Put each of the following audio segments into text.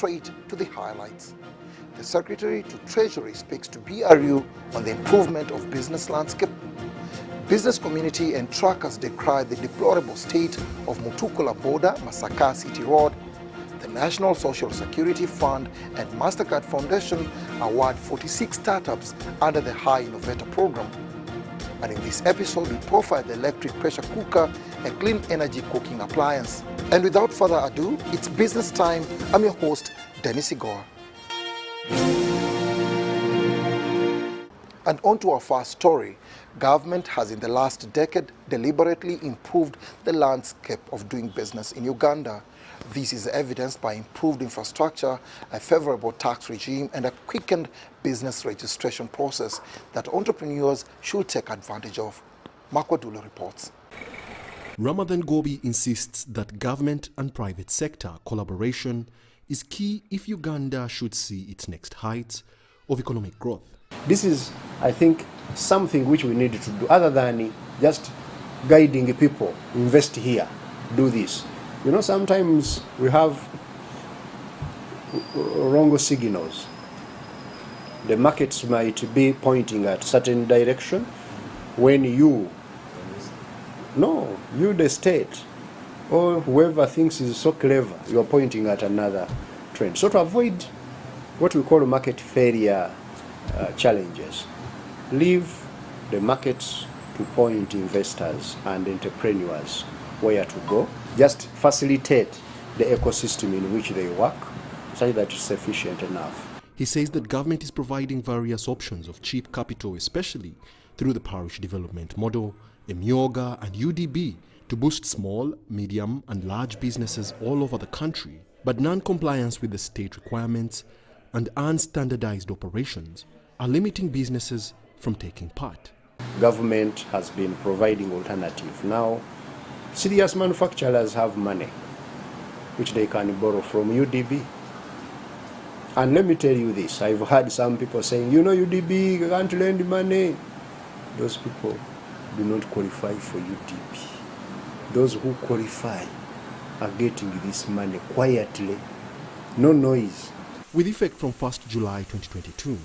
straight to the highlights. The Secretary to Treasury speaks to BRU on the improvement of business landscape. Business community and truckers decry the deplorable state of Mutukula border, Masaka City Road. The National Social Security Fund and MasterCard Foundation award 46 startups under the High Innovator Program. And in this episode, we profile the electric pressure cooker, a clean energy cooking appliance. And without further ado, it's business time. I'm your host, Sigoa. And on to our first story. Government has in the last decade deliberately improved the landscape of doing business in Uganda. This is evidenced by improved infrastructure, a favorable tax regime, and a quickened business registration process that entrepreneurs should take advantage of. Makwadulo reports. Ramadan Gobi insists that government and private sector collaboration is key if Uganda should see its next heights of economic growth. This is, I think, something which we need to do, other than just guiding people, invest here, do this. You know, sometimes we have wrong signals. The markets might be pointing at certain direction when you, the state, or whoever thinks is so clever, you are pointing at another trend. So to avoid what we call market failure challenges, leave the markets to point investors and entrepreneurs where to go. Just facilitate the ecosystem in which they work such that it's sufficient enough. He says that government is providing various options of cheap capital, especially through the parish development model, Emyoga and UDB, to boost small, medium and large businesses all over the country. But non-compliance with the state requirements and unstandardized operations are limiting businesses from taking part. Government has been providing alternative. Now, serious manufacturers have money which they can borrow from UDB. And let me tell you this, I've heard some people saying, UDB can't lend money. Those people do not qualify for UDB. Those who qualify are getting this money quietly, no noise. With effect from 1st July 2022,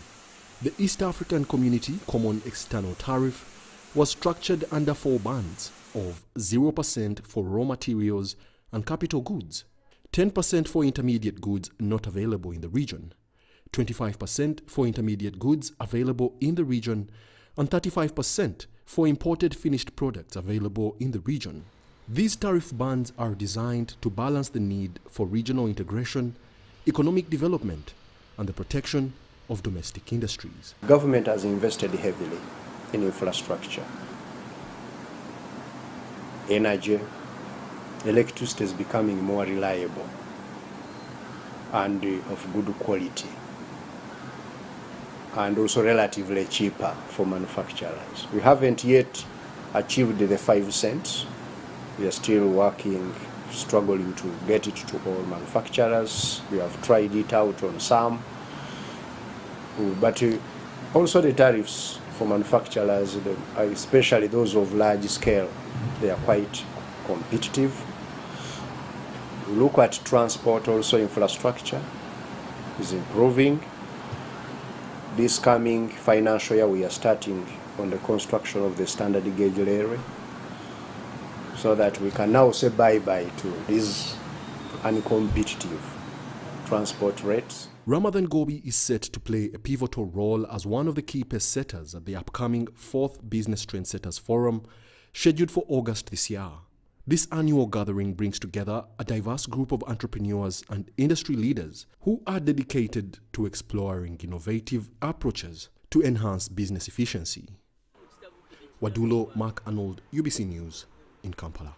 the East African Community Common External Tariff was structured under 4 bands of 0% for raw materials and capital goods, 10% for intermediate goods not available in the region, 25% for intermediate goods available in the region, and 35% for imported finished products available in the region. These tariff bands are designed to balance the need for regional integration, economic development, and the protection of domestic industries. Government has invested heavily in infrastructure. Energy, electricity is becoming more reliable and of good quality, and also relatively cheaper for manufacturers. We haven't yet achieved the 5 cents. We are still working, struggling to get it to all manufacturers. We have tried it out on some, but also the tariffs for manufacturers, especially those of large scale, they are quite competitive. We look at transport, also infrastructure is improving. This coming financial year, we are starting on the construction of the standard gauge railway, so that we can now say bye-bye to these uncompetitive transport rates. Ramadan Gobi is set to play a pivotal role as one of the key pace setters at the upcoming 4th Business Trendsetters Forum, scheduled for August this year. This annual gathering brings together a diverse group of entrepreneurs and industry leaders who are dedicated to exploring innovative approaches to enhance business efficiency. Wadulo Mark Arnold, UBC News, in Kampala.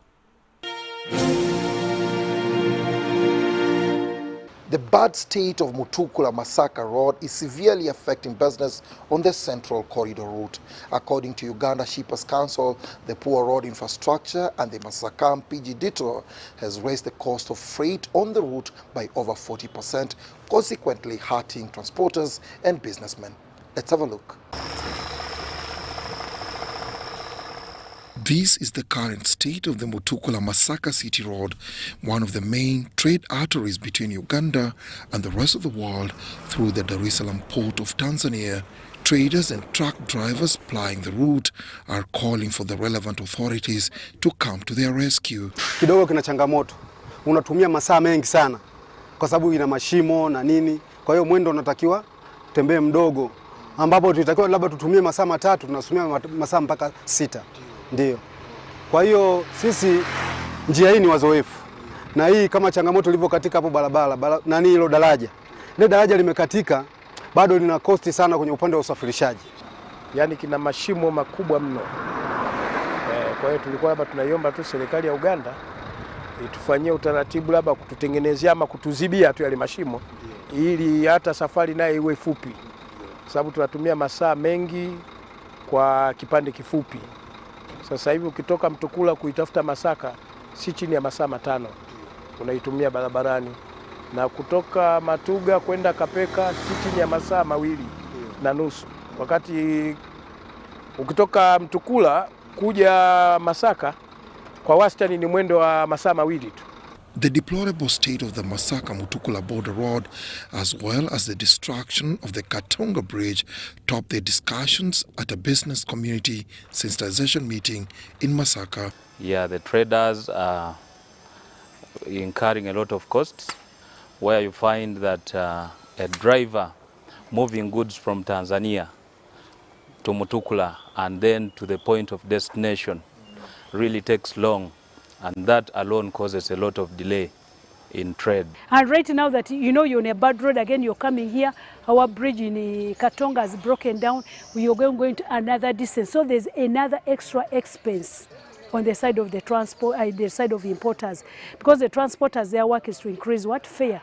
The bad state of Mutukula Masaka Road is severely affecting business on the Central Corridor route. According to Uganda Shippers Council, the poor road infrastructure and the Masaka PG detour has raised the cost of freight on the route by over 40%, consequently hurting transporters and businessmen. Let's have a look. This is the current state of the Mutukula-Masaka City Road, one of the main trade arteries between Uganda and the rest of the world through the Dar es Salaam port of Tanzania. Traders and truck drivers plying the route are calling for the relevant authorities to come to their rescue. Kidogo kina changamoto. Unatumia masaa mengi sana kwa sababu ina mashimo na nini. Kwa hiyo mwendo unatakiwa tembee mdogo, ambapo tulitakiwa labda tutumie masaa matatu, tunasumia masaa mpaka 6. Ndio. Kwa hiyo sisi njia hii ni wazoefu. Na hii kama changamoto ilivyo katika hapo barabara, nani hilo daraja. Ile daraja limekatika, bado lina kosti sana kwenye upande wa usafirishaji. Yaani kina mashimo makubwa mno. Kwa hiyo tulikuwa hapa tunaiomba tu serikali ya Uganda itufanyie utaratibu labda kututengenezea ama kutuzibia tu yale mashimo ili hata safari naye iwe fupi. Sababu tunatumia masaa mengi kwa kipande kifupi. Sasa hivi ukitoka Mtukula kuitafuta Masaka si chini ya masaa 5 unaitumia barabarani, na kutoka Matuga kwenda Kapeka si chini ya masaa 2.5. Wakati ukitoka Mtukula kuja Masaka kwa wastani ni mwendo wa masaa 2 tu. The deplorable state of the Masaka-Mutukula border road, as well as the destruction of the Katonga Bridge, topped the discussions at a business community sensitization meeting in Masaka. Yeah, the traders are incurring a lot of costs, where you find that a driver moving goods from Tanzania to Mutukula and then to the point of destination really takes long. And that alone causes a lot of delay in trade. And right now that you're on a bad road, again you're coming here, our bridge in Katonga is broken down, you're going to another distance. So there's another extra expense on the side of the transport, the side of importers. Because the transporters, their work is to increase what? Fare.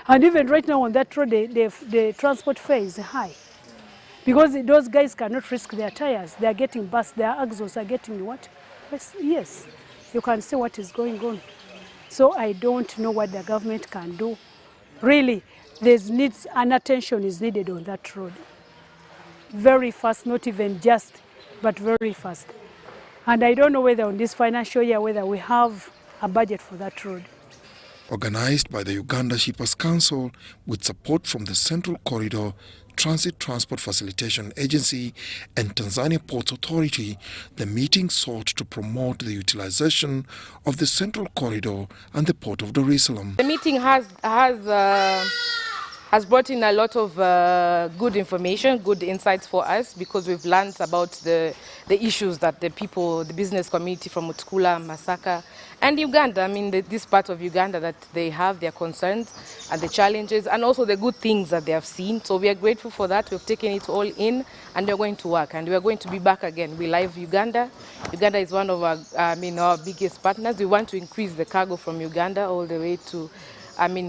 And even right now on that road, the transport fare is high. Because those guys cannot risk their tires. They are getting burst, their axles are getting what? Yes. You can see what is going on. So I don't know what the government can do. Really, an attention is needed on that road. Very fast, not even just, but very fast. And I don't know whether on this financial year, whether we have a budget for that road. Organized by the Uganda Shippers Council with support from the Central Corridor Transit Transport Facilitation Agency and Tanzania Ports Authority, the meeting sought to promote the utilization of the Central Corridor and the Port of Dar es Salaam. The meeting has brought in a lot of good information, good insights for us, because we've learned about the issues that the business community from Mutukula, Masaka, and Uganda, this part of Uganda, that they have their concerns and the challenges, and also the good things that they have seen. So we are grateful for that. We've taken it all in, and we're going to work, and we are going to be back again. We love Uganda. Uganda is one of our biggest partners. We want to increase the cargo from Uganda all the way to,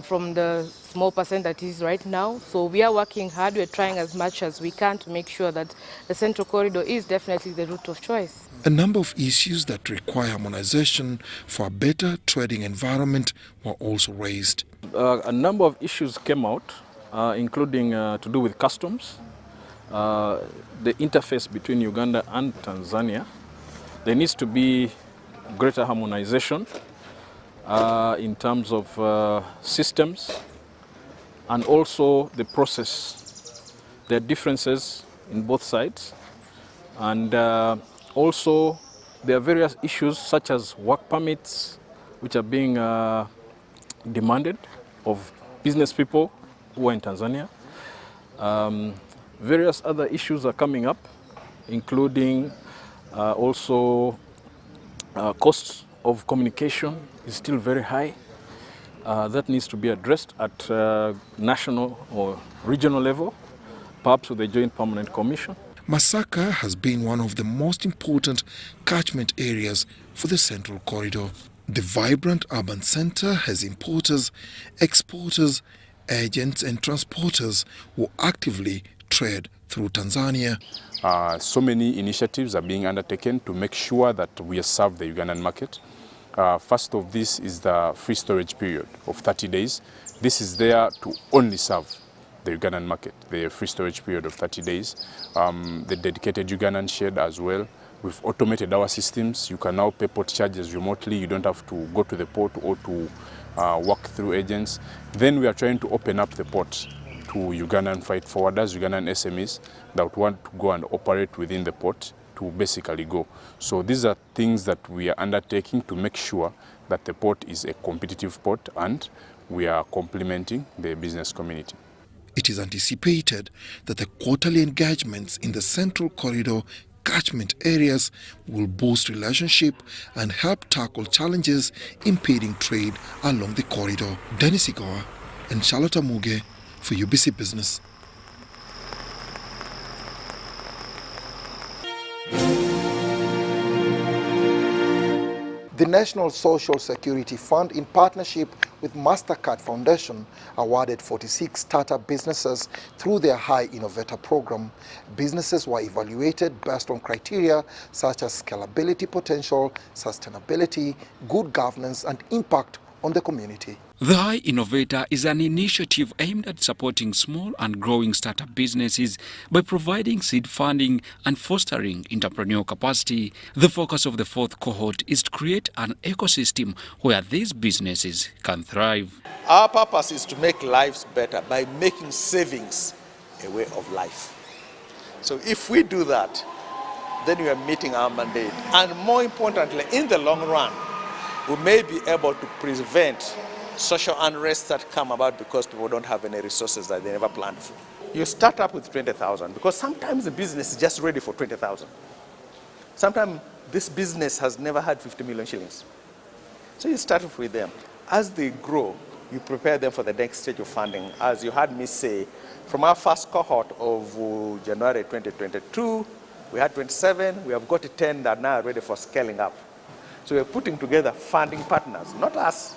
from the small percent that is right now. So we are working hard. We're trying as much as we can to make sure that the Central Corridor is definitely the route of choice. A number of issues that require harmonization for a better trading environment were also raised. A number of issues came out, including to do with customs, the interface between Uganda and Tanzania. There needs to be greater harmonization in terms of systems and also the process. There are differences in both sides, and also there are various issues such as work permits which are being demanded of business people who are in Tanzania. Various other issues are coming up, including also costs of communication is still very high. That needs to be addressed at national or regional level, perhaps with a joint permanent commission. Masaka has been one of the most important catchment areas for the Central Corridor. The vibrant urban center has importers, exporters, agents and transporters who actively trade through Tanzania. So many initiatives are being undertaken to make sure that we serve the Ugandan market. First of this is the free storage period of 30 days. This is there to only serve the Ugandan market, the free storage period of 30 days. The dedicated Ugandan shed as well, We've automated our systems. You can now pay port charges remotely. You don't have to go to the port or to work through agents. Then we are trying to open up the port to Ugandan freight forwarders, Ugandan SMEs that would want to go and operate within the port to basically go. So these are things that we are undertaking to make sure that the port is a competitive port and we are complementing the business community. It is anticipated that the quarterly engagements in the Central Corridor catchment areas will boost relationship and help tackle challenges impeding trade along the corridor. Dennis Sigoa and Charlotte Muge for UBC Business. The National Social Security Fund, in partnership with MasterCard Foundation, awarded 46 startup businesses through their High Innovator program. Businesses were evaluated based on criteria such as scalability potential, sustainability, good governance, and impact on the community. The High Innovator is an initiative aimed at supporting small and growing startup businesses by providing seed funding and fostering entrepreneurial capacity. The focus of the fourth cohort is to create an ecosystem where these businesses can thrive. Our purpose is to make lives better by making savings a way of life. So if we do that, then we are meeting our mandate. And more importantly, in the long run, we may be able to prevent social unrest that come about because people don't have any resources that they never planned for. You start up with 20,000 because sometimes the business is just ready for 20,000. Sometimes this business has never had 50 million shillings. So you start off with them. As they grow, you prepare them for the next stage of funding. As you heard me say, from our first cohort of January 2022, we had 27, we have got 10 that are now ready for scaling up. So we're putting together funding partners, not us,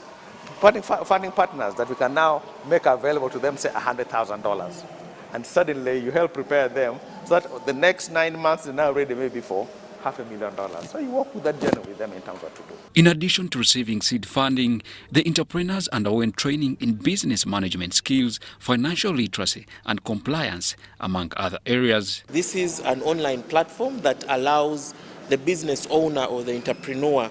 funding partners that we can now make available to them, say $100,000. And suddenly you help prepare them so that the next 9 months they're now ready maybe for $500,000. So you work with that journey with them in terms of what to do. In addition to receiving seed funding, the entrepreneurs underwent training in business management skills, financial literacy and compliance, among other areas. This is an online platform that allows the business owner or the entrepreneur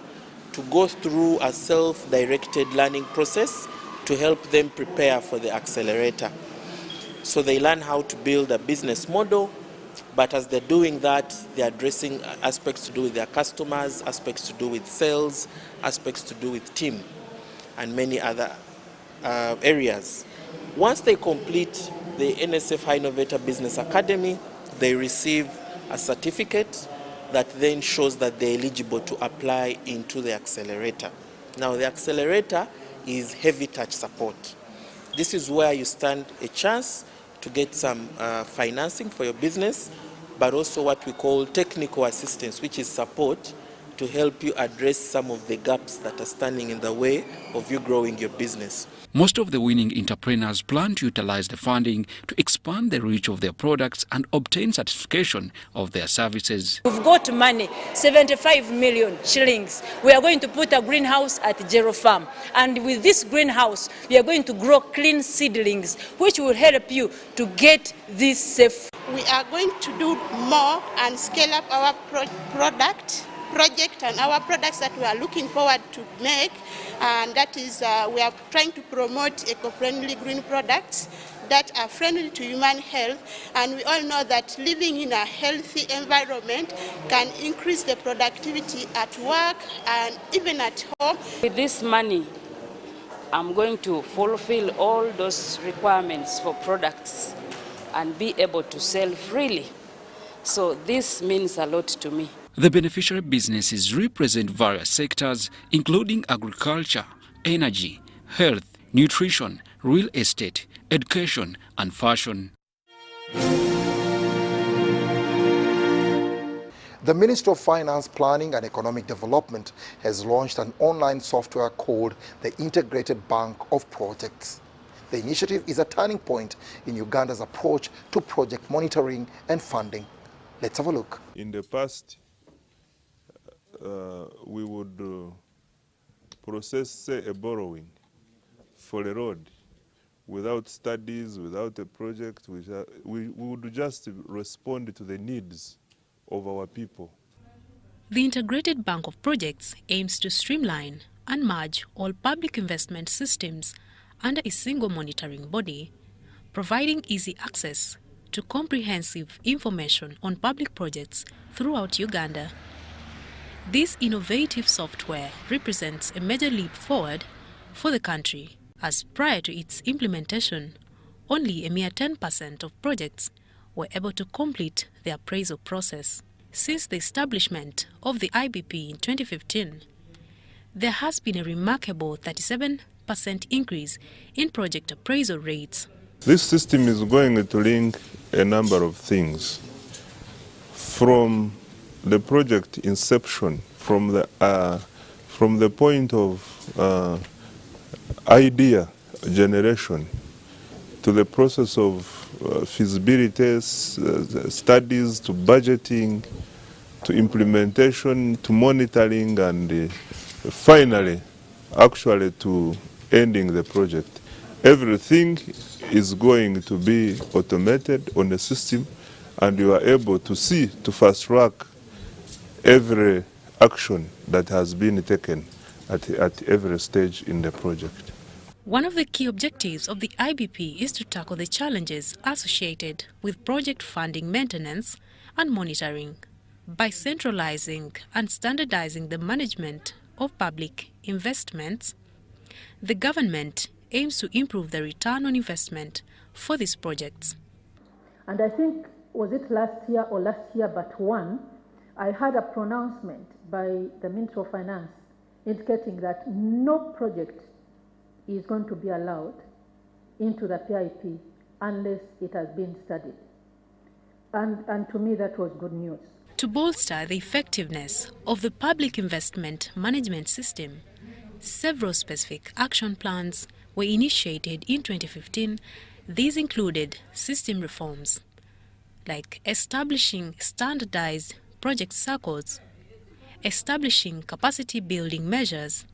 to go through a self-directed learning process to help them prepare for the accelerator. So they learn how to build a business model, but as they're doing that, they're addressing aspects to do with their customers, aspects to do with sales, aspects to do with team, and many other areas. Once they complete the NSF High Innovator Business Academy, they receive a certificate that then shows that they're eligible to apply into the accelerator. Now, the accelerator is heavy touch support. This is where you stand a chance to get some financing for your business, but also what we call technical assistance, which is support to help you address some of the gaps that are standing in the way of you growing your business. Most of the winning entrepreneurs plan to utilize the funding to expand the reach of their products and obtain certification of their services. We've got money, 75 million shillings. We are going to put a greenhouse at Zero Farm. And with this greenhouse, we are going to grow clean seedlings, which will help you to get this safe. We are going to do more and scale up our project and our products that we are looking forward to make, and that is we are trying to promote eco-friendly green products that are friendly to human health, and we all know that living in a healthy environment can increase the productivity at work and even at home. With this money, I'm going to fulfill all those requirements for products and be able to sell freely. So this means a lot to me. The beneficiary businesses represent various sectors, including agriculture, energy, health, nutrition, real estate, education, and fashion. The Ministry of Finance, Planning and Economic Development has launched an online software called the Integrated Bank of Projects. The initiative is a turning point in Uganda's approach to project monitoring and funding. Let's have a look. In the past, we would process, say, a borrowing for a road without studies, without a project. We would just respond to the needs of our people. The Integrated Bank of Projects aims to streamline and merge all public investment systems under a single monitoring body, providing easy access to comprehensive information on public projects throughout Uganda. This innovative software represents a major leap forward for the country, as prior to its implementation, only a mere 10% of projects were able to complete the appraisal process. Since the establishment of the IBP in 2015, there has been a remarkable 37% increase in project appraisal rates. This system is going to link a number of things. From the project inception, from the point of idea generation to the process of feasibility studies, to budgeting, to implementation, to monitoring, and finally, actually to ending the project. Everything is going to be automated on the system, and you are able to see, to fast track every action that has been taken at every stage in the project. One of the key objectives of the IBP is to tackle the challenges associated with project funding maintenance and monitoring by centralizing and standardizing the management of public investments. The government aims to improve the return on investment for these projects. And I think, was it last year or last year but one, I had a pronouncement by the Minister of Finance indicating that no project is going to be allowed into the PIP unless it has been studied. And to me that was good news. To bolster the effectiveness of the public investment management system, several specific action plans were initiated in 2015. These included system reforms, like establishing standardized project circles, establishing capacity building measures,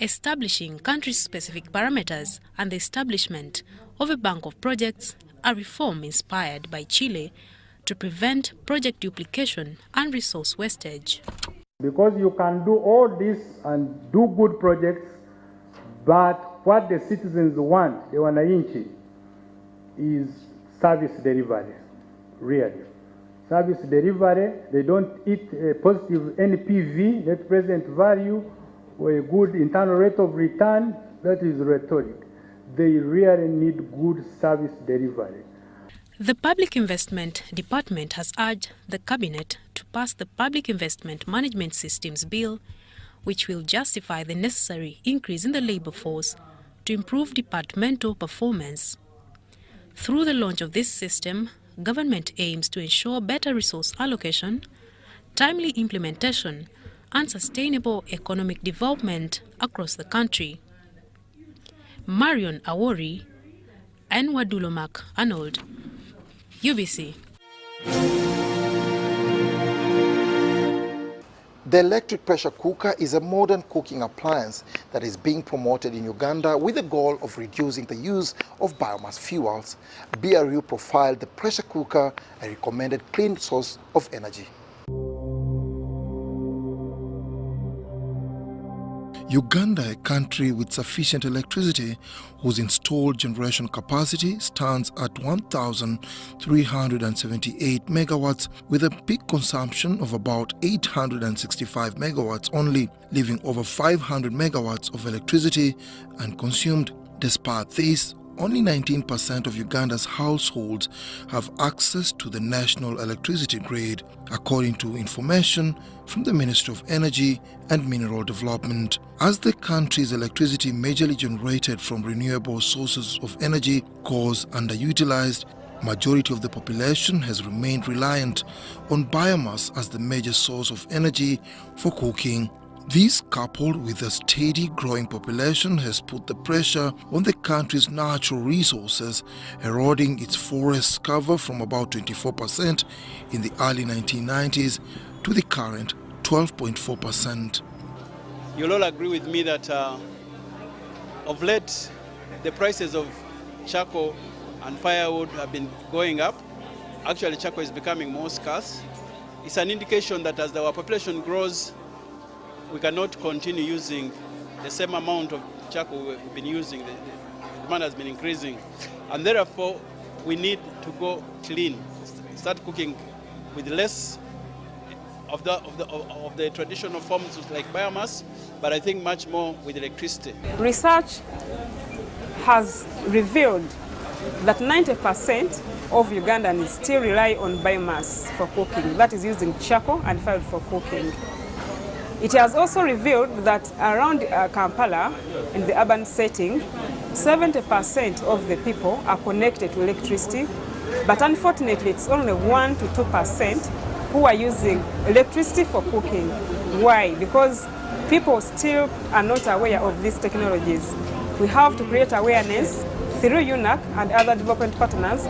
establishing country-specific parameters, and the establishment of a bank of projects, a reform inspired by Chile to prevent project duplication and resource wastage. Because you can do all this and do good projects, but what the citizens want, the wananchi, is service delivery, really. Service delivery, they don't eat a positive NPV, net present value, or a good internal rate of return. That is rhetoric. They really need good service delivery. The Public Investment Department has urged the Cabinet to pass the Public Investment Management Systems Bill, which will justify the necessary increase in the labor force to improve departmental performance. Through the launch of this system, government aims to ensure better resource allocation, timely implementation, and sustainable economic development across the country. Marion Awori, Nwadulomak Arnold, UBC. The electric pressure cooker is a modern cooking appliance that is being promoted in Uganda with the goal of reducing the use of biomass fuels. BRU profiled the pressure cooker, a recommended clean source of energy. Uganda, a country with sufficient electricity, whose installed generation capacity stands at 1,378 megawatts, with a peak consumption of about 865 megawatts only, leaving over 500 megawatts of electricity unconsumed. Despite this, only 19% of Uganda's households have access to the national electricity grid, according to information from the Ministry of Energy and Mineral Development. As the country's electricity, majorly generated from renewable sources of energy, goes underutilized, majority of the population has remained reliant on biomass as the major source of energy for cooking. This, coupled with a steady growing population, has put the pressure on the country's natural resources, eroding its forest cover from about 24% in the early 1990s to the current 12.4%. You'll all agree with me that of late, the prices of charcoal and firewood have been going up. Actually, charcoal is becoming more scarce. it's an indication that as our population grows, we cannot continue using the same amount of charcoal we've been using. The demand has been increasing, and therefore we need to go clean, start cooking with less of the traditional forms like biomass, but I think much more with electricity. Research has revealed that 90% of Ugandans still rely on biomass for cooking, that is using charcoal and firewood for cooking. It has also revealed that around Kampala, in the urban setting, 70% of the people are connected to electricity, but unfortunately it's only 1 to 2% who are using electricity for cooking. Why? Because people still are not aware of these technologies. We have to create awareness through UNAC and other development partners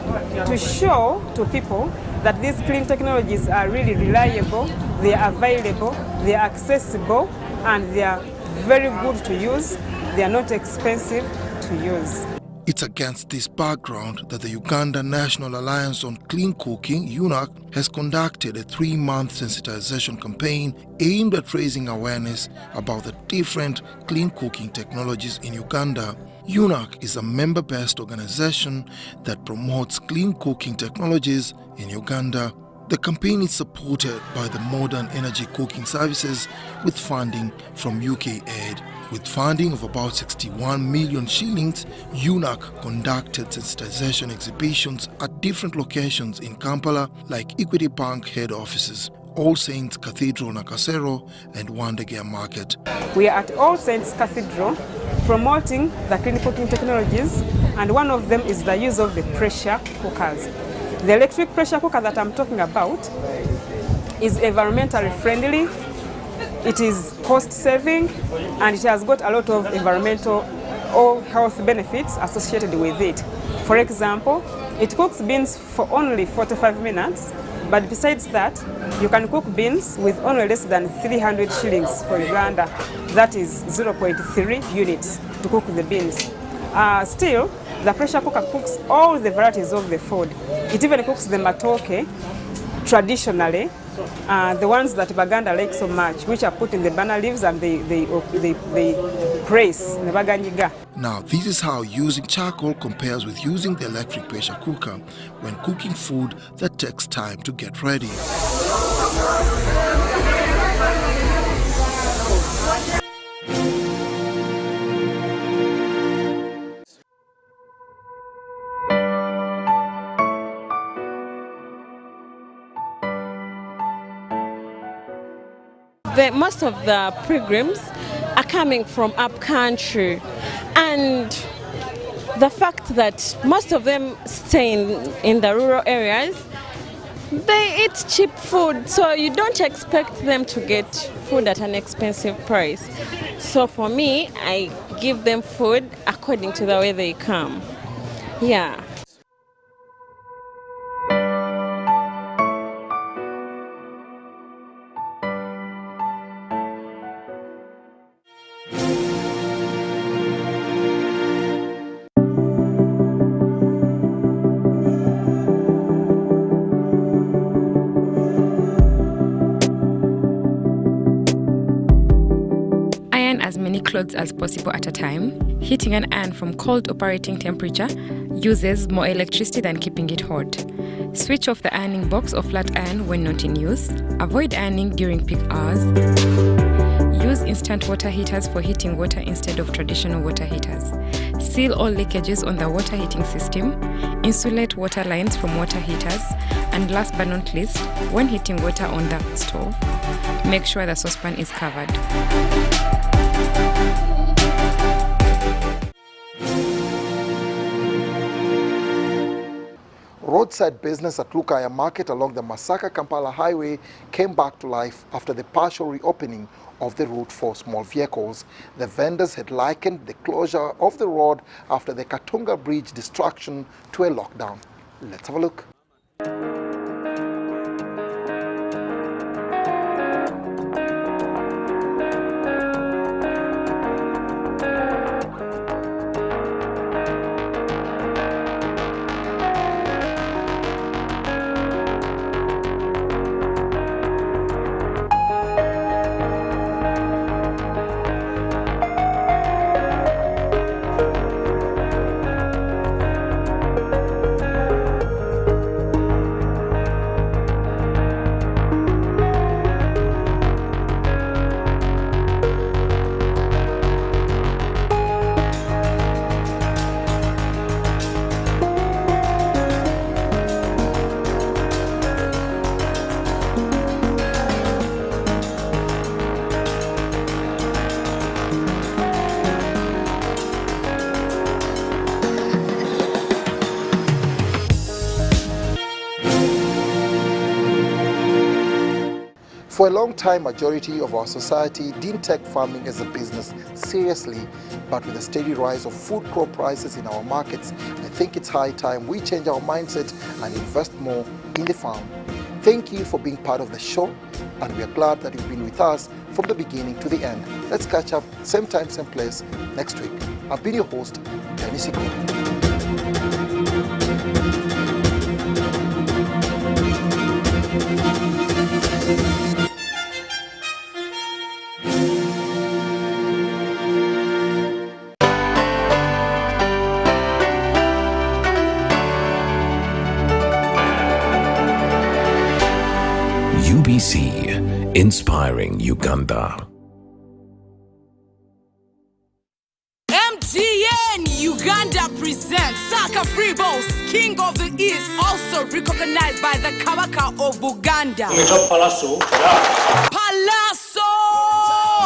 to show to people that these clean technologies are really reliable, they are available, they are accessible, and they are very good to use. They are not expensive to use. It's against this background that the Uganda National Alliance on Clean Cooking, UNAC, has conducted a 3-month sensitization campaign aimed at raising awareness about the different clean cooking technologies in Uganda. UNAC is a member-based organization that promotes clean cooking technologies in Uganda. The campaign is supported by the Modern Energy Cooking Services with funding from UK Aid. With funding of about 61 million shillings, UNAC conducted sensitization exhibitions at different locations in Kampala like Equity Bank head offices, All Saints Cathedral Nakasero and Wandegea Market. We are at All Saints Cathedral promoting the clean cooking technologies, and one of them is the use of the pressure cookers. The electric pressure cooker that I'm talking about is environmentally friendly, it is cost saving, and it has got a lot of environmental or health benefits associated with it. For example, it cooks beans for only 45 minutes, but besides that, you can cook beans with only less than 300 shillings for Uganda. That is 0.3 units to cook the beans. Still, the pressure cooker cooks all the varieties of the food. It even cooks the matoke traditionally, the ones that Baganda like so much, which are put in the banana leaves and they press in the baganyiga. Now, this is how using charcoal compares with using the electric pressure cooker when cooking food that takes time to get ready. Most of the pilgrims are coming from up country, and the fact that most of them stay in the rural areas, they eat cheap food, so you don't expect them to get food at an expensive price. So for me, I give them food according to the way they come. Yeah. As many clothes as possible at a time. Heating an iron from cold operating temperature uses more electricity than keeping it hot. Switch off the ironing box or flat iron when not in use. Avoid ironing during peak hours. Use instant water heaters for heating water instead of traditional water heaters. Seal all leakages on the water heating system. Insulate water lines from water heaters. And last but not least, when heating water on the stove, make sure the saucepan is covered. Roadside business at Lukaya Market along the Masaka-Kampala Highway came back to life after the partial reopening of the route for small vehicles. The vendors had likened the closure of the road after the Katonga Bridge destruction to a lockdown. Let's have a look. For a long time, majority of our society didn't take farming as a business seriously, but with the steady rise of food crop prices in our markets, I think it's high time we change our mindset and invest more in the farm. Thank you for being part of the show, and we are glad that you've been with us from the beginning to the end. Let's catch up same time, same place next week. I've been your host, Sigoa. UBC, inspiring Uganda. MTN Uganda presents Saka Freeballs, King of the East, also recognized by the Kabaka of Buganda. Palazzo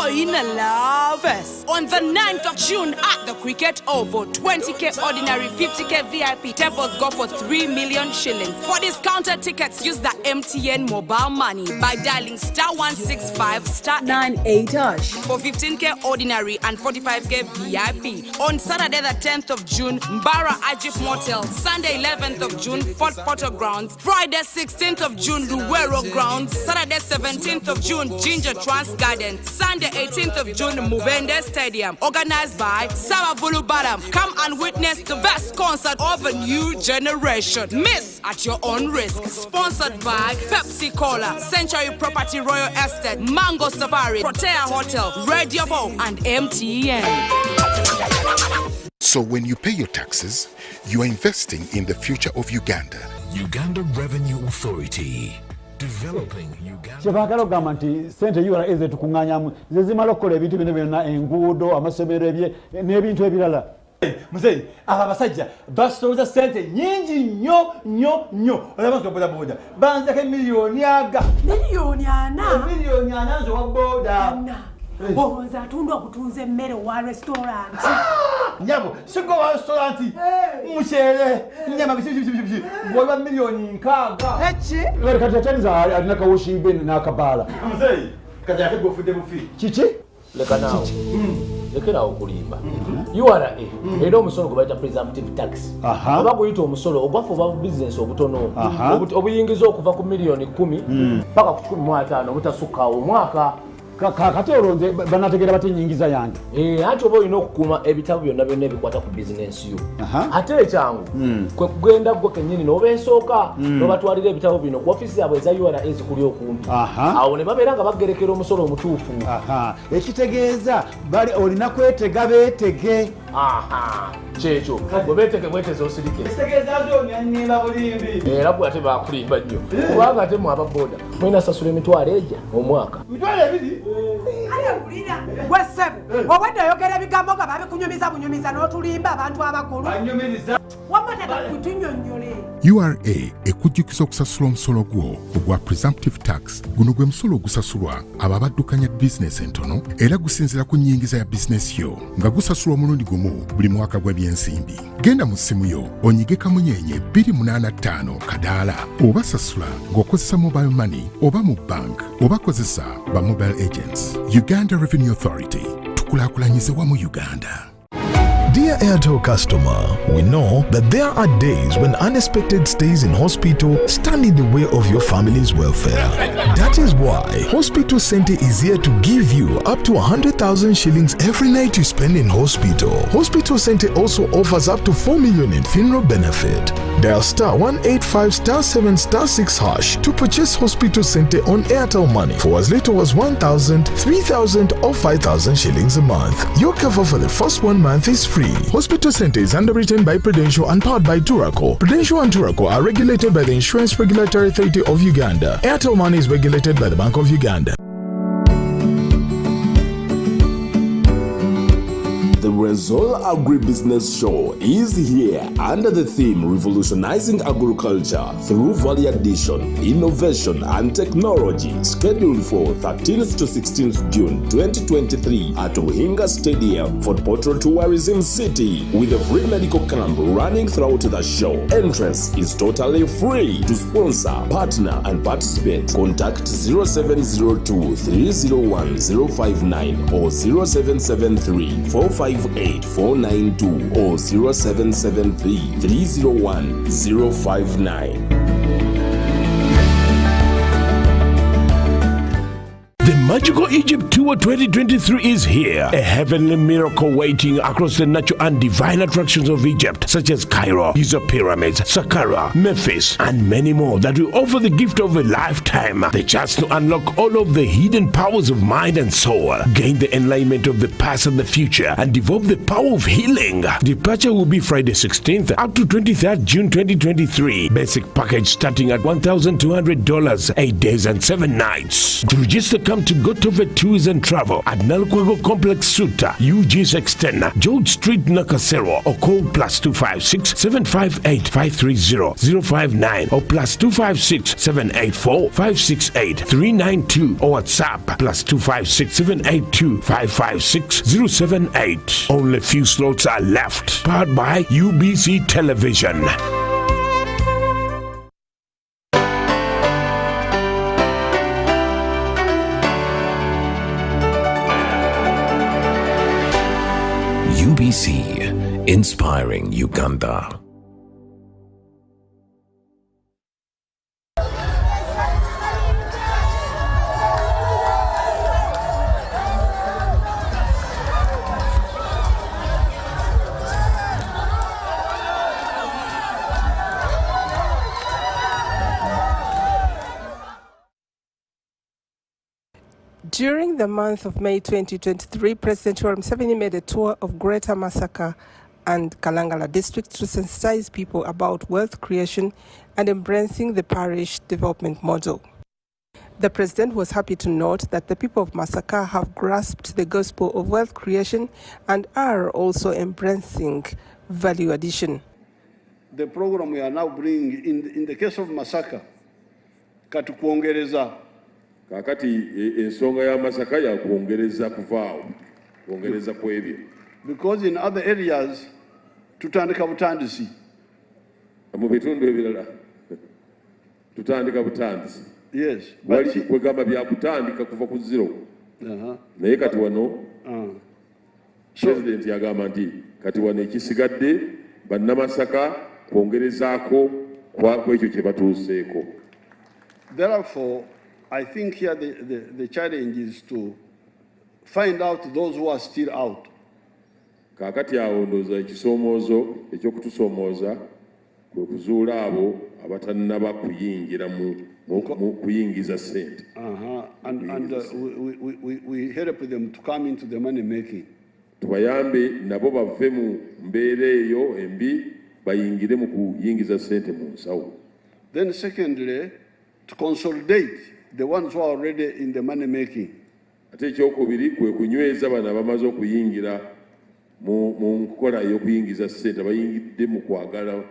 in Laves on the 9th of June at the Cricket Oval. 20k ordinary, 50k VIP. Tables go for 3 million shillings. For discounted tickets, use the MTN mobile money by dialing *165 *98#. For 15k ordinary and 45k VIP. On Saturday the 10th of June, Mbara Ajip Motel. Sunday 11th of June, Fort Portal Grounds. Friday 16th of June, Luwero Grounds. Saturday 17th of June, Ginger Trans Garden. Sunday 18th of June, Mubende Stadium. Organized by Savavulu Baram. Come and witness the best concert of a new generation. Miss at your own risk. Sponsored by Pepsi Cola, Century Property Royal Estate, Mango Safari, Protea Hotel, Radio Bow, and MTN. So when you pay your taxes, you are investing in the future of Uganda. Uganda Revenue Authority. Developing Uganda. Kyebagala ogamba nti sente URA ezetukuŋŋaanyamu ze zimala okukola ebintu bino byonna, enguudo, amasomero n'ebintu ebirala. Muzeyi, abo abasajja basolooza sente nnyingi nnyo. Olaba nti boda boda banzako emiliyoni aga. Miliyoni 4? Miliyoni 4 nze wa boda. Olowooza atunda okutunza emmere wa restaurant. Nyabo, Sigoa restaurant. Muceere, nyama bisi. Bw'oba miliyoni 6. Eki? Lori kati ataniza alina kawushimbe n'akabaala. Muzeyi, kati ate gw'ofudde bufi. Kiki? Leka naawo. Lekerawo okulimba. URA era omusolo gwe bayita presumptive tax. Oba guyita omusolo ogwafa oba business obutono. Obuyingiza okuva ku miliyoni 10 paka ku 15 obutasukkawo omwaka. Kati olonze banategeera bati nyingiza yange. Ate oba olina okukuuma ebitabo byonna ebikwata ku bizinensi yo. Ate ekyangu kwe kugenda gwe kennyini n'oba ensooka n'obatwalira ebitabo bino ku ofiisi yaabwe eza URA ezikuli okumpi. Awo ne babeera nga bagerekera omusolo omutuufu. Ekitegeeza bali olina kwetega beetege. Kyekyo bwe beetege bweteze osirike. Ekitegeeza nti onyanyira bulimbi. Era bwe ate baakulimba nnyo. Kubanga ate mu ababoda mulina sasula emitwalo egya omwaka. Mitwalo ebiri? Alewulira gwesebo obwedde oyogera ebigambo nga babikunyumiza n'otulimba abantu abakulu. Wamata takutunyonnyole. URA ekujjukiza okusasula omusolo gwo ogwa presumptive tax. Guno gwe musolo ogusasulwa abo abaddukanya bizinesi entono era gusinziira ku nnyingiza ya bizinesi yo nga gusasulwa omulundi gumu buli mwaka gw'ebyensimbi. Genda mu ssimu yo onyige kamunyenye 285 kadaala oba sasula ng'okozesa mobile money oba mu bank oba kozesa ba mobile agents. Uganda Revenue Authority, tukulaakulanyize wamu Uganda. Dear Airtel customer, we know that there are days when unexpected stays in hospital stand in the way of your family's welfare. That is why Hospital Center is here to give you up to 100,000 shillings every night you spend in hospital. Hospital Center also offers up to 4 million in funeral benefit. Dial *185*7*6# to purchase Hospital Center on Airtel Money for as little as 1,000, 3,000 or 5,000 shillings a month. Your cover for the first 1 month is free. Hospital Center is underwritten by Prudential and powered by Turaco. Prudential and Turaco are regulated by the Insurance Regulatory Authority of Uganda. Airtel Money is regulated by the Bank of Uganda. The Zoll Agribusiness Show is here under the theme Revolutionizing Agriculture through Value Addition, Innovation and Technology, scheduled for 13th to 16th June 2023 at Uhinga Stadium, Fort Portal Tourism City, with a free medical camp running throughout the show. Entrance is totally free. To sponsor, partner and participate, contact 0702-301-059 or 0773-458-492 or 0773-301-059. The Magical Egypt Tour 2023 is here. A heavenly miracle waiting across the natural and divine attractions of Egypt, such as Cairo, Giza Pyramids, Saqqara, Memphis, and many more that will offer the gift of a lifetime. The chance to unlock all of the hidden powers of mind and soul, gain the enlightenment of the past and the future, and develop the power of healing. Departure will be Friday 16th up to 23rd June 2023. Basic package starting at $1,200, 8 days and 7 nights. To register, come to Gotove Tours and Travel at Nalkwago Complex Suta, UG's Extender, George Street, Nakasero, or call +256 758 530 059 or +256 784 568 392 or WhatsApp +256 782 556 078. Only few slots are left. Powered by UBC Television. UBC, inspiring Uganda. During the month of May 2023, President Yoweri Museveni made a tour of Greater Masaka and Kalangala districts to sensitize people about wealth creation and embracing the parish development model. The president was happy to note that the people of Masaka have grasped the gospel of wealth creation and are also embracing value addition. The program we are now bringing, in the case of Masaka, katukuongereza kakati ensonga ya Masaka ya kuongereza kuvaawo kuongereza kwebyo, because in other areas tutandika butandisi, mu bitundu ebirala tutandika butandisi. Yes, wali kwegamba bya kutandika kuva ku zero. Naye kati wano president yagamba nti kati wano ekisigadde bannamasaka kwongerezaako kwekyo kye batuuseeko. Therefore, I think here the challenge is to find out those who are still out. Kakati awo ndooza ekisoomoozo ekyokutusoomooza kwe kuzuula abo abatannaba kuyingira mu kuyingiza ssente. And we help them to come into the money making. Tubayambe nabo bave mu mbeera eyo embi bayingire mu kuyingiza ssente mu nsawo. Then secondly, to consolidate the ones who are already in the money making. Ate ekyokubiri kwe kunyweza bano abamaze okuyingira mu nkola y'okuyingiza ssente, bayingidde mu kwagala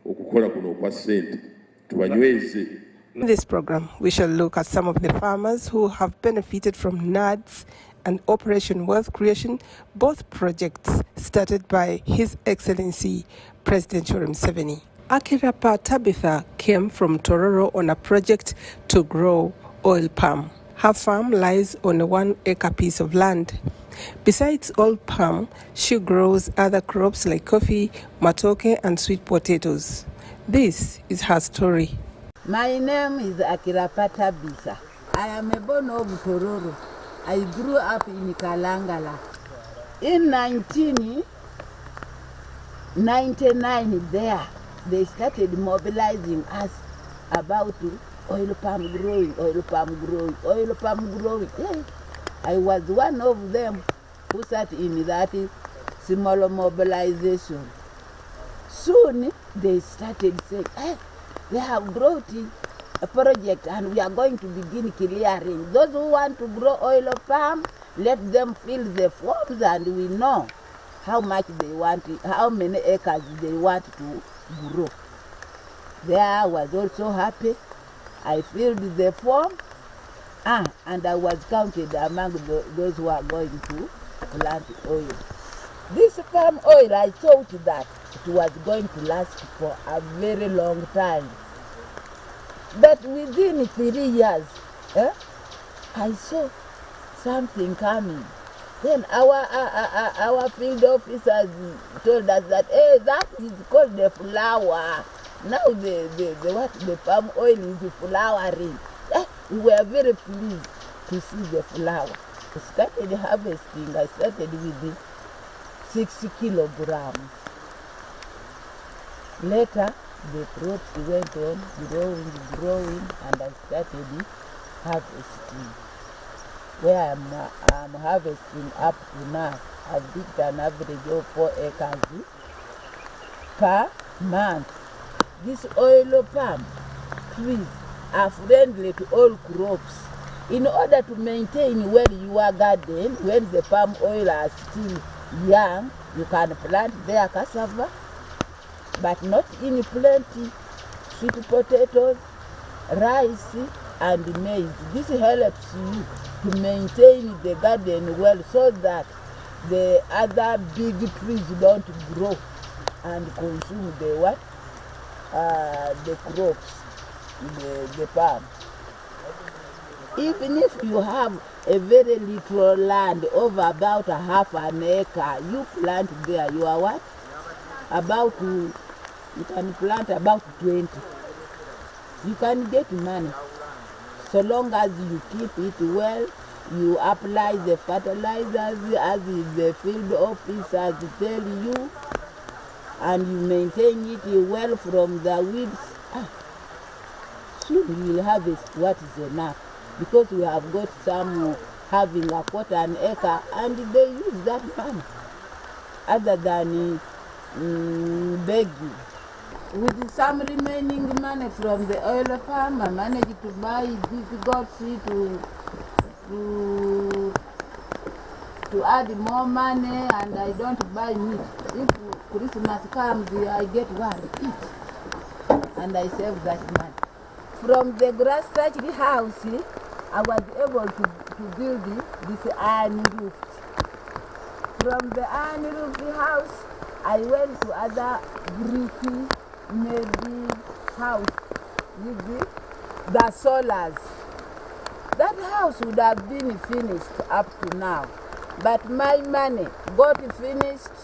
okukola kuno okwa ssente, tubanyweze. In this program, we shall look at some of the farmers who have benefited from NADS and Operation Wealth Creation, both projects started by His Excellency President Yoweri Museveni. Akirapa Tabitha came from Tororo on a project to grow oil palm. Her farm lies on a 1-acre piece of land. Besides oil palm, she grows other crops like coffee, matoke, and sweet potatoes. This is her story. My name is Akirapa Tabitha. I am a born of Tororo. I grew up in Kalangala. In 1999 there, they started mobilizing us about oil palm growing, oil palm growing, oil palm growing. Yeah. I was one of them who sat in that small mobilization. Soon they started saying, they have brought a project and we are going to begin clearing. Those who want to grow oil palm, let them fill the forms and we know how much they want, how many acres they want to grow. There I was also happy. I filled the form, and I was counted among those who are going to plant oil. This palm oil, I thought that it was going to last for a very long time. But within 3 years, I saw something coming. Then our field officers told us that, hey, that is called the flower. Now the palm oil is flowering. We were very pleased to see the flower. I started harvesting. I started with 6 kilograms. Later, the crops went on growing, and I started harvesting. Where I'm harvesting up to now, I've picked an average of 4 acres per month. These oil palm trees are friendly to all crops. In order to maintain well your garden, when the palm oil are still young, you can plant there cassava, but not in plenty. Sweet potatoes, rice, and maize. This helps you to maintain the garden well so that the other big trees don't grow and consume the crops, the palm. Even if you have a very little land over about half an acre, you plant there, you are what? You can plant about 20. You can get money. So long as you keep it well, you apply the fertilizers as the field officers tell you, and you maintain it well from the weeds. Soon you will harvest what is enough, because we have got some having a 1/4 acre, and they use that money other than begging. With some remaining money from the oil palm, I managed to buy this goat's to add more money, and I don't buy meat. If Christmas comes, I get one each, and I save that money. From the grass-thatched house, I was able to build this iron roof. From the iron roof house, I went to other bricky, maybe house with the solars. That house would have been finished up to now, but my money got finished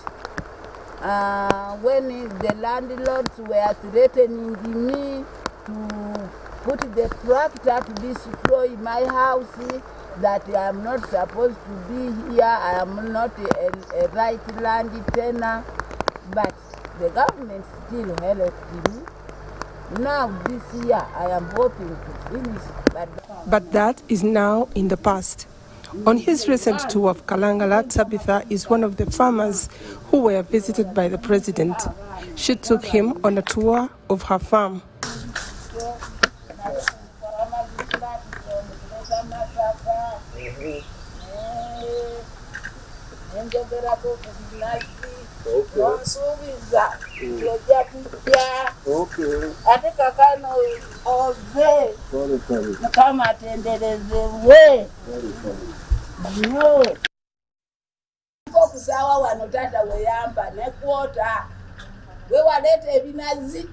when the landlords were threatening me to put the tractor to destroy my house, that I am not supposed to be here, I am not a right land tenant, but the government still helped me. Now this year I am hoping to finish. But that is now in the past. On his recent tour of Kalangala, Tabitha is one of the farmers who were visited by the president. She took him on a tour of her farm. Kusawa wanotata weyamba nekwota we waleta ebinazi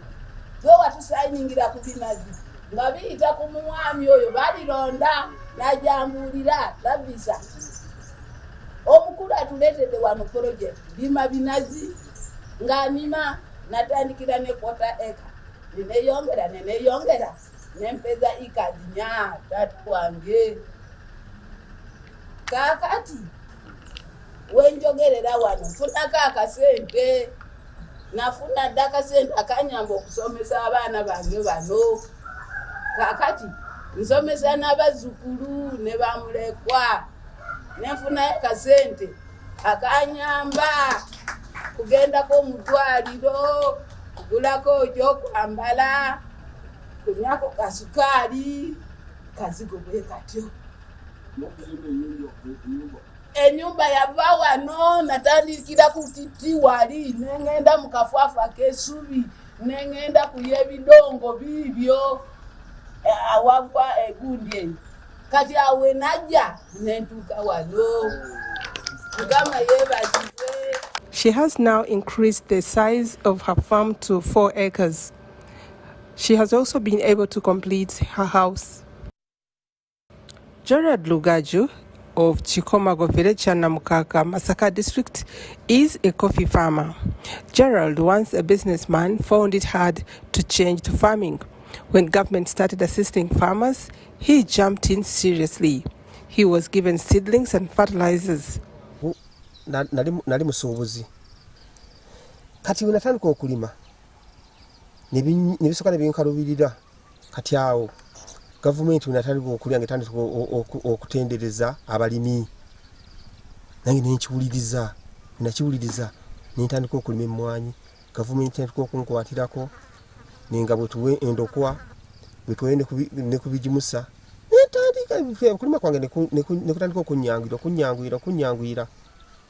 we watusayiningira ku binazi nga biyita ku mwami oyo balilonda najambulira labisa omukulu atuletedde wano project bima binazi nga nima natandikira nekwota eka neneyongera nempeza ikazinya tatu wange kakati wenjogerera wano nfunako akasente nafuna dda akasente akanyamba okusomesa abaana bange bano kakati nsomesa n'abazzukulu ne bamulekwa nenfunayo akasente akanyamba kugendako omutwaliro kugulako ekyokwambala kunyako kasukaali kazigo bwe katyo Enyumba yava wano natandikira kutiti wali nengenda mukafafa kesubi nengenda kuyebidongo bibyo awava egundi kati awe najja nentuka wano kama yebazize. She has now increased the size of her farm to 4 acres. She has also been able to complete her house. Gerard Lugaju of Chikomago village, Namukaka, Masaka district, is a coffee farmer. Gerald, once a businessman, found it hard to change to farming. When government started assisting farmers, he jumped in seriously. He was given seedlings and fertilizers. Nali musuubuzi kati we natandika okulima nebisoka nebinkalubirira kati awo gavumenti we natandika okulya ngetandika okutendereza abalimi nange nenkiwuliriza nentandika okulima emmwanyi gavumenti netandika okunkwatirako nenga bwetuwe endokwa bwetuwe nekubijimusa netandika okulima kwange nekutandika okunyangwira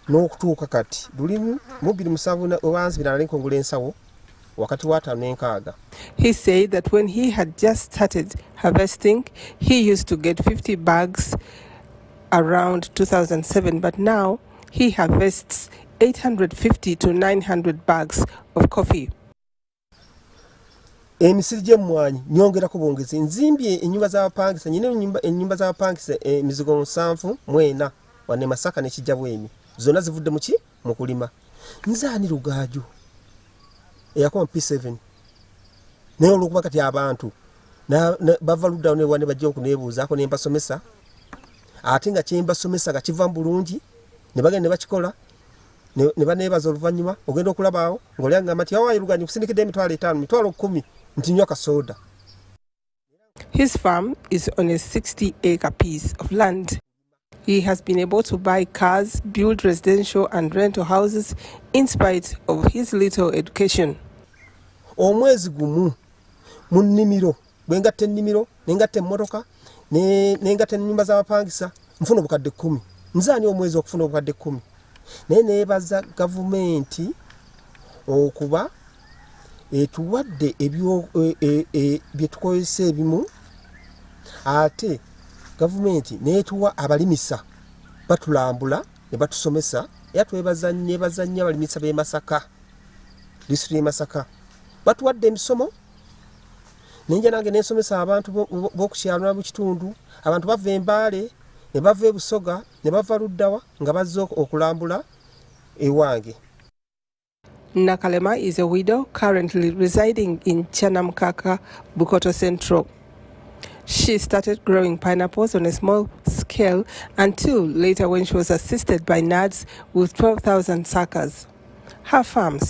n'okutuuka kati lulimu mu 2007 owansi binalali nkongula ensawo wakati wa 5 n'enkaaga. He said that when he had just started harvesting, he used to get 50 bags around 2007, but now he harvests 850 to 900 bags of coffee. Emisiri gy'emmwanyi nyongerako bwongezi nzimbye ennyumba z'abapangisa nyine ennyumba z'abapangisa emizigo 7 wane Masaka ne Kijjabwemi zonna zivudde muki mu kulima. Nzaani Lugaju eyakoma P7 naye olwokuba kati abantu bava luddawo ne wane bajja okuneebuuzaako ne mbasomesa ate nga kyembasomesa nga kiva mu bulungi ne bagenda ne bakikola ne baneebaza oluvannyuma ogenda okulabaawo ng'olyanga mati awaayo Lugaju kusindikidde emitwalo 5 10 nti nywa kasoda. His farm is on a 60-acre piece of land. He has been able to buy cars, build residential and rental houses in spite of his little education. Omwezi gumu mu nnimiro bwengatta ennimiro nengatta emmotoka nengatta ennyumba z'abapangisa nfuna obukadde 10. Nzaani omwezi okufuna obukadde 10. Naye neebaza gavumenti okuba etuwadde byetukozesa ebimu ate gavumenti neetuwa abalimisa batulambula ne batusomesa era twebaza nnyo abalimisa b'e Masaka disitulikiti y'e Masaka batuwadde emisomo nenja nange nensomesa abantu b'okukyalo na mu kitundu abantu bava Embaale ne bava e Busoga ne bava Luddawa nga bazze okulambula ewange. Nakalema is a widow currently residing in Chanamkaka, Bukoto Central. She started growing pineapples on a small scale until later when she was assisted by NADS with 12,000 suckers. Her farms